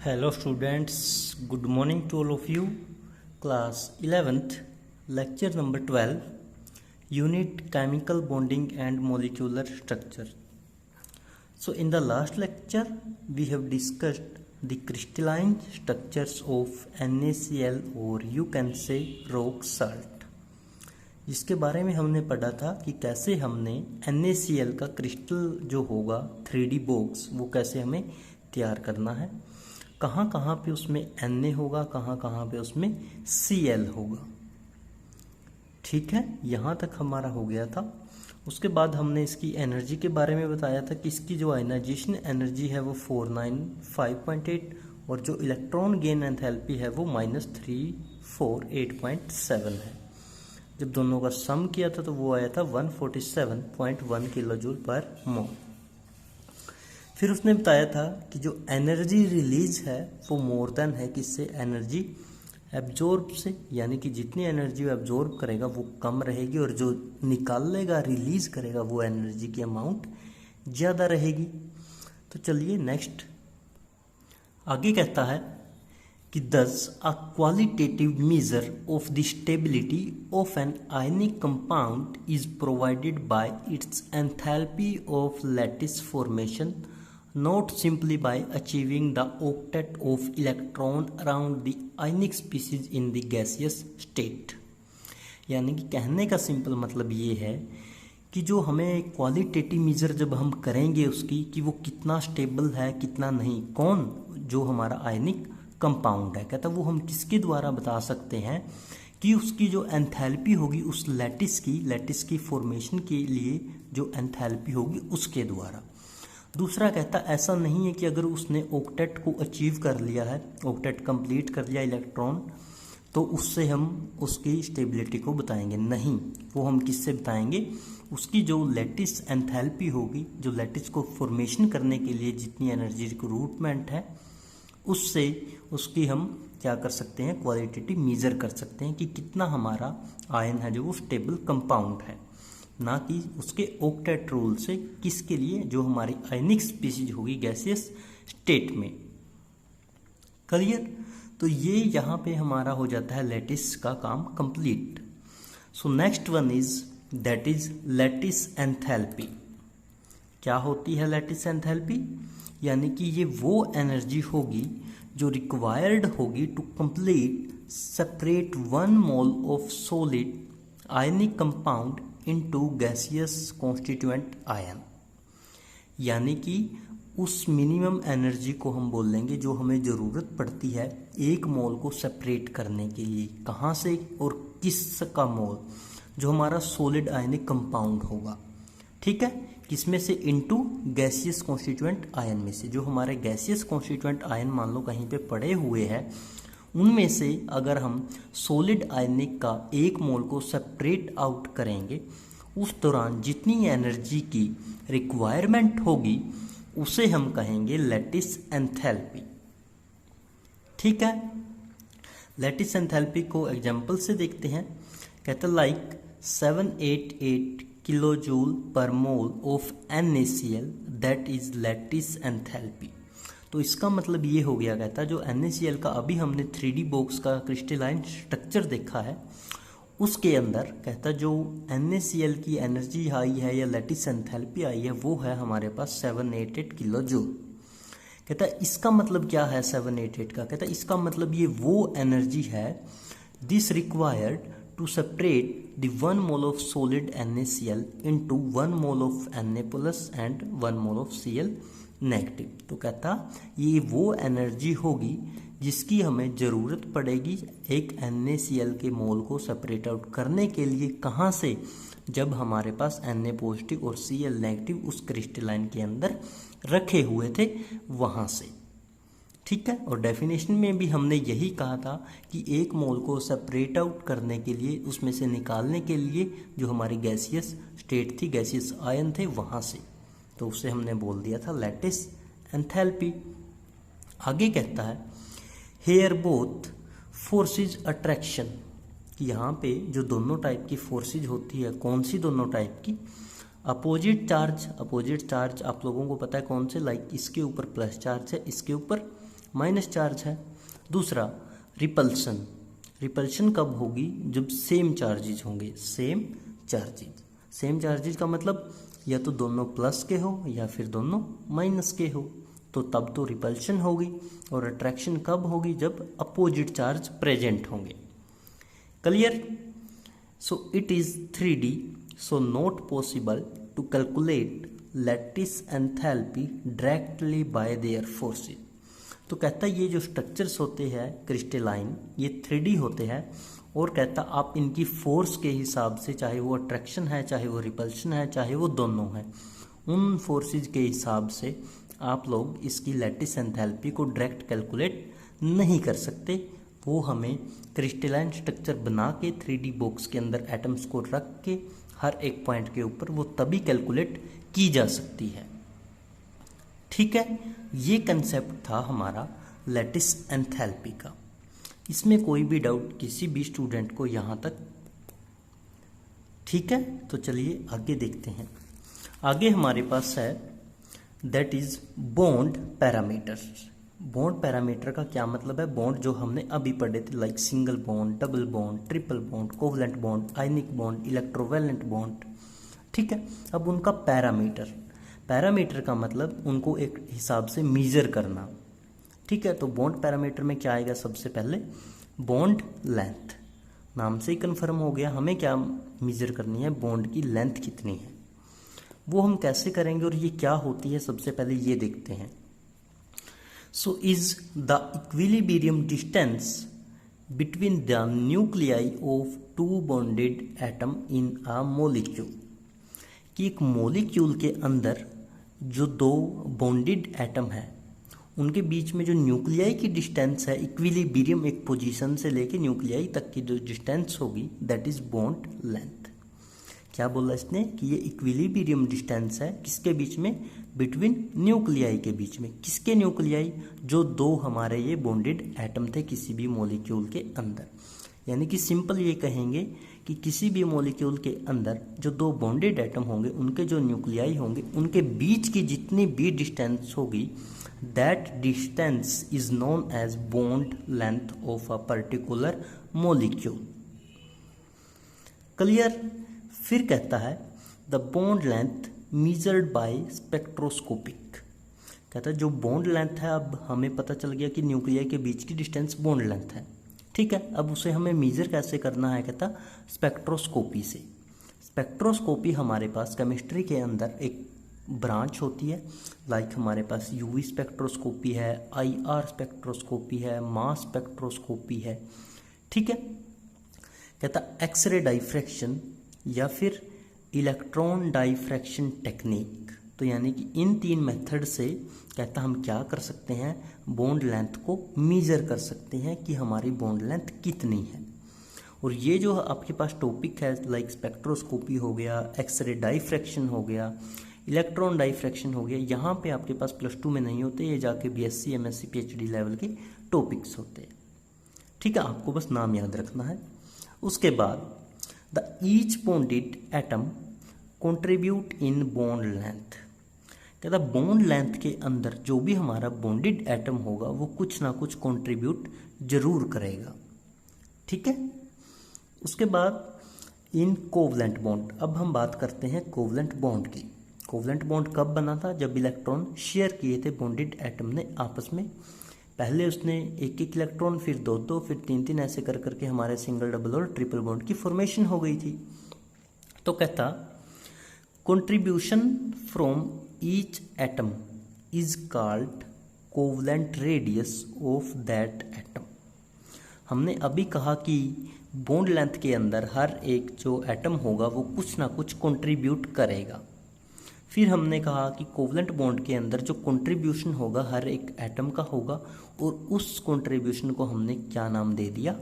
Hello students, good morning to all of you. Class 11th, lecture number 12, Unit Chemical Bonding and Molecular Structure. So in the last lecture, we have discussed the crystalline structures of NaCl or you can say rock salt, जिसके बारे में हमने पढ़ा था कि कैसे हमने NaCl का क्रिस्टल जो होगा 3D बॉक्स वो कैसे हमें तैयार करना है, कहाँ कहाँ पे उसमें Na होगा, कहाँ कहाँ पे उसमें Cl होगा। ठीक है, यहाँ तक हमारा हो गया था। उसके बाद हमने इसकी एनर्जी के बारे में बताया था कि इसकी जो आयनाइजेशन एनर्जी है वो 495.8 और जो इलेक्ट्रॉन गेन एंथैल्पी है वो -348.7 है। जब दोनों का सम किया था तो वो आया था 147.1 किलो जूल पर मोल। फिर उसने बताया था कि जो एनर्जी रिलीज है वो मोर देन है किससे, एनर्जी एब्जॉर्ब से, यानी कि जितनी एनर्जी वो एब्जॉर्ब करेगा वो कम रहेगी और जो निकालेगा रिलीज करेगा वो एनर्जी की अमाउंट ज़्यादा रहेगी। तो चलिए नेक्स्ट आगे कहता है कि thus a qualitative measure of the stability of an ionic compound is provided by its enthalpy of lattice formation, not simply by achieving the octet of electron around the ionic species in the gaseous state। यानी कि कहने का simple मतलब ये है कि जो हमें क्वालिटेटिव मेजर जब हम करेंगे उसकी कि वो कितना स्टेबल है कितना नहीं, कौन जो हमारा आयनिक कंपाउंड है, कहता वो हम किसके द्वारा बता सकते हैं कि उसकी जो एंथैल्पी होगी उस लैटिस की फॉर्मेशन के लिए जो एंथैल्पी होगी उसके द्वारा। दूसरा कहता ऐसा नहीं है कि अगर उसने ऑक्टेट को अचीव कर लिया है, ऑक्टेट कंप्लीट कर लिया इलेक्ट्रॉन, तो उससे हम उसकी स्टेबिलिटी को बताएंगे, नहीं, वो हम किससे बताएंगे, उसकी जो लैटिस एंथैल्पी होगी, जो लैटिस को फॉर्मेशन करने के लिए जितनी एनर्जी रिक्रूटमेंट है उससे उसकी हम क्या कर सकते हैं, क्वालिटेटिव मेजर कर सकते हैं कि कितना हमारा आयन है जो वो स्टेबल कंपाउंड है, ना कि उसके ऑक्टेट रूल से, किसके लिए, जो हमारी आयनिक स्पीसीज होगी गैसियस स्टेट में। क्लियर? तो ये यहाँ पे हमारा हो जाता है लैटिस का काम complete. So next one is that is lattice enthalpy. क्या होती है लैटिस एंथैल्पी? यानी कि ये वो एनर्जी होगी जो रिक्वायर्ड होगी to complete separate 1 mole of solid ionic compound into gaseous constituent ion. यानी कि उस मिनिमम एनर्जी को हम बोल लेंगे जो हमें ज़रूरत पड़ती है 1 मोल को सेपरेट करने के लिए। कहाँ से और किस का मोल? जो हमारा सॉलिड आयनिक कंपाउंड होगा, ठीक है, किसमें से, इनटू गैसियस कॉन्स्टिट्यूएंट आयन में से। जो हमारे गैसियस कॉन्स्टिट्यूएंट आयन मान लो कहीं पे पड़े हुए हैं, उनमें से अगर हम सॉलिड आयनिक का 1 मोल को सेपरेट आउट करेंगे, उस दौरान जितनी एनर्जी की रिक्वायरमेंट होगी उसे हम कहेंगे लैटिस एंथैल्पी। ठीक है, लैटिस एंथैल्पी को एग्जांपल से देखते हैं। कहते लाइक 788 किलो जूल पर mole of NaCl that is lattice enthalpy. तो इसका मतलब ये हो गया, कहता जो NaCl का अभी हमने 3D बॉक्स का क्रिस्टलाइन स्ट्रक्चर देखा है उसके अंदर, कहता जो NaCl की एनर्जी आई है या लैटिस एंथैल्पी आई है वो है हमारे पास 788 किलो जूल। कहता इसका मतलब क्या है 788 का? कहता इसका मतलब ये वो एनर्जी है this required to separate the 1 mole of solid NaCl into 1 mole of Na plus and 1 mole of Cl negative. तो कहता ये वो एनर्जी होगी जिसकी हमें ज़रूरत पड़ेगी एक NaCl के मोल को सेपरेट आउट करने के लिए। कहाँ से? जब हमारे पास Na पॉजिटिव और Cl नेगेटिव उस क्रिस्टलाइन के अंदर रखे हुए थे वहाँ से। ठीक है, और डेफिनेशन में भी हमने यही कहा था कि 1 मोल को सेपरेट आउट करने के लिए, उसमें से निकालने के लिए जो हमारी गैसियस स्टेट थी, गैसियस आयन थे वहाँ से, तो उसे हमने बोल दिया था लैटिस एंथैल्पी। आगे कहता है हेयर बोथ फोर्सेज अट्रैक्शन, कि यहाँ पे जो दोनों टाइप की फोर्सेज होती है, कौन सी दोनों टाइप की? अपोजिट चार्ज आप लोगों को पता है कौन से, लाइक इसके ऊपर प्लस चार्ज है, इसके ऊपर माइनस चार्ज है। दूसरा रिपल्शन, रिपल्शन कब होगी, जब सेम चार्जेज होंगे, सेम चार्जेज। सेम चार्जेज का मतलब या तो दोनों प्लस के हो या फिर दोनों माइनस के हो, तो तब तो रिपल्शन होगी। और अट्रैक्शन कब होगी, जब अपोजिट चार्ज प्रेजेंट होंगे। Clear? So it is 3D, so not possible to calculate lattice enthalpy directly by their forces. तो कहता है ये जो स्ट्रक्चर्स होते हैं क्रिस्टलाइन, ये 3D होते हैं, और कहता आप इनकी फोर्स के हिसाब से, चाहे वो अट्रैक्शन है, चाहे वो रिपल्शन है, चाहे वो दोनों है, उन फोर्सेस के हिसाब से आप लोग इसकी लैटिस एंथैल्पी को डायरेक्ट कैलकुलेट नहीं कर सकते। वो हमें क्रिस्टलाइन स्ट्रक्चर बना के 3D बॉक्स के अंदर एटम्स को रख के हर एक पॉइंट के ऊपर वो तभी कैलकुलेट की जा सकती है। ठीक है, ये कंसेप्ट था हमारा लैटिस एंथैल्पी का। इसमें कोई भी डाउट किसी भी स्टूडेंट को यहाँ तक? ठीक है, तो चलिए आगे देखते हैं। आगे हमारे पास है that is bond parameter. Bond parameter का क्या मतलब है? बॉन्ड जो हमने अभी पढ़े थे, like single bond, double bond, triple bond, covalent bond, ionic bond, electrovalent bond. ठीक है, अब उनका पैरामीटर, पैरामीटर का मतलब उनको एक हिसाब से मीजर करना। ठीक है, तो बॉन्ड पैरामीटर में क्या आएगा? सबसे पहले बॉन्ड लेंथ, नाम से ही कन्फर्म हो गया, हमें क्या मीजर करनी है, बॉन्ड की लेंथ कितनी है। वो हम कैसे करेंगे और ये क्या होती है, सबसे पहले ये देखते हैं। So is the equilibrium distance between the nuclei of two bonded atom in a molecule, कि एक मॉलिक्यूल के अंदर जो दो बॉन्डेड एटम है उनके बीच में जो न्यूक्लियाई की डिस्टेंस है, इक्विलिब्रियम एक पोजीशन से लेके न्यूक्लियाई तक की जो डिस्टेंस होगी, दैट इज बॉन्ड लेंथ। क्या बोला इसने कि ये इक्विलिब्रियम डिस्टेंस है किसके बीच में? बिटवीन न्यूक्लियाई के बीच में। किसके न्यूक्लियाई? जो दो हमारे ये बॉन्डेड एटम थे किसी भी मॉलिक्यूल के अंदर। यानी कि सिंपल ये कहेंगे कि किसी भी मॉलिक्यूल के अंदर जो दो बॉन्डेड एटम होंगे, उनके जो न्यूक्लियाई होंगे, उनके बीच की जितनी भी डिस्टेंस होगी, that distance is known as bond length of a particular molecule. Clear? फिर कहता है the bond length measured by spectroscopic. कहता है जो बॉन्ड लेंथ है, अब हमें पता चल गया कि न्यूक्लियाई के बीच की डिस्टेंस बॉन्ड लेंथ है। ठीक है, अब उसे हमें मीजर कैसे करना है? कहता स्पेक्ट्रोस्कोपी से। स्पेक्ट्रोस्कोपी हमारे पास केमिस्ट्री के अंदर एक ब्रांच होती है, लाइक हमारे पास यूवी स्पेक्ट्रोस्कोपी है, आईआर स्पेक्ट्रोस्कोपी है, मास स्पेक्ट्रोस्कोपी है। ठीक है, कहता एक्सरे डाइफ्रैक्शन या फिर इलेक्ट्रॉन डाइफ्रैक्शन टेक्निक। तो यानी कि इन तीन मेथड से कहता हम क्या कर सकते हैं, बॉन्ड लेंथ को मीजर कर सकते हैं कि हमारी बॉन्ड लेंथ कितनी है। और ये जो आपके पास टॉपिक है, लाइक स्पेक्ट्रोस्कोपी हो गया, एक्सरे डाइफ्रैक्शन हो गया, इलेक्ट्रॉन डाइफ्रैक्शन हो गया, यहाँ पे आपके पास +2 में नहीं होते, ये जाके BSc MSc PhD लेवल के टॉपिक्स होते हैं। ठीक है, आपको बस नाम याद रखना है। उसके बाद the each bonded atom contribute in bond length. कहता बॉन्ड लेंथ के अंदर जो भी हमारा बॉन्डेड एटम होगा वो कुछ ना कुछ कंट्रीब्यूट जरूर करेगा। ठीक है, उसके बाद इन कोवलेंट बॉन्ड। अब हम बात करते हैं कोवलेंट बॉन्ड की। कोवलेंट बॉन्ड कब बना था? जब इलेक्ट्रॉन शेयर किए थे बॉन्डेड एटम ने आपस में। पहले उसने एक एक इलेक्ट्रॉन, फिर दो दो, फिर तीन तीन, ऐसे कर करके हमारे सिंगल, डबल और ट्रिपल बॉन्ड की फॉर्मेशन हो गई थी। तो कहता contribution from each atom is called covalent radius of that atom. हमने अभी कहा कि बॉन्ड लेंथ के अंदर हर एक जो एटम होगा वो कुछ ना कुछ कंट्रीब्यूट करेगा। फिर हमने कहा कि कोवलेंट बॉन्ड के अंदर जो कंट्रीब्यूशन होगा हर एक एटम का होगा, और उस कंट्रीब्यूशन को हमने क्या नाम दे दिया?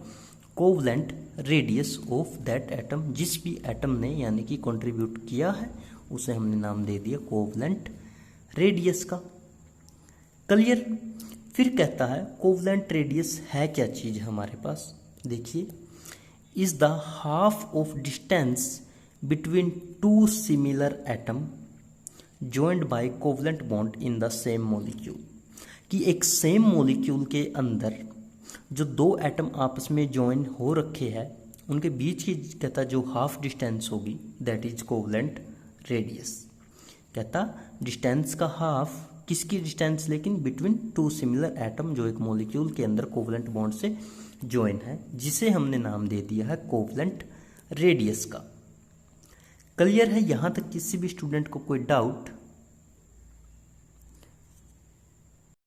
Covalent radius of that atom. जिस भी एटम ने यानी कि कंट्रीब्यूट किया है उसे हमने नाम दे दिया कोवलेंट रेडियस का। क्लियर? फिर कहता है कोवलेंट रेडियस है क्या चीज हमारे पास? देखिए, is the half of distance between two similar atom joined by covalent bond in the same molecule। कि एक सेम मॉलिक्यूल के अंदर जो दो एटम आपस में ज्वाइन हो रखे हैं उनके बीच की कहता जो हाफ डिस्टेंस होगी दैट इज कोवलेंट रेडियस। कहता डिस्टेंस का हाफ किसकी डिस्टेंस, लेकिन बिटवीन टू सिमिलर एटम जो एक मॉलिक्यूल के अंदर कोवलेंट बॉन्ड से ज्वाइन है, जिसे हमने नाम दे दिया है कोवलेंट रेडियस का। क्लियर है यहाँ तक? किसी भी स्टूडेंट को कोई डाउट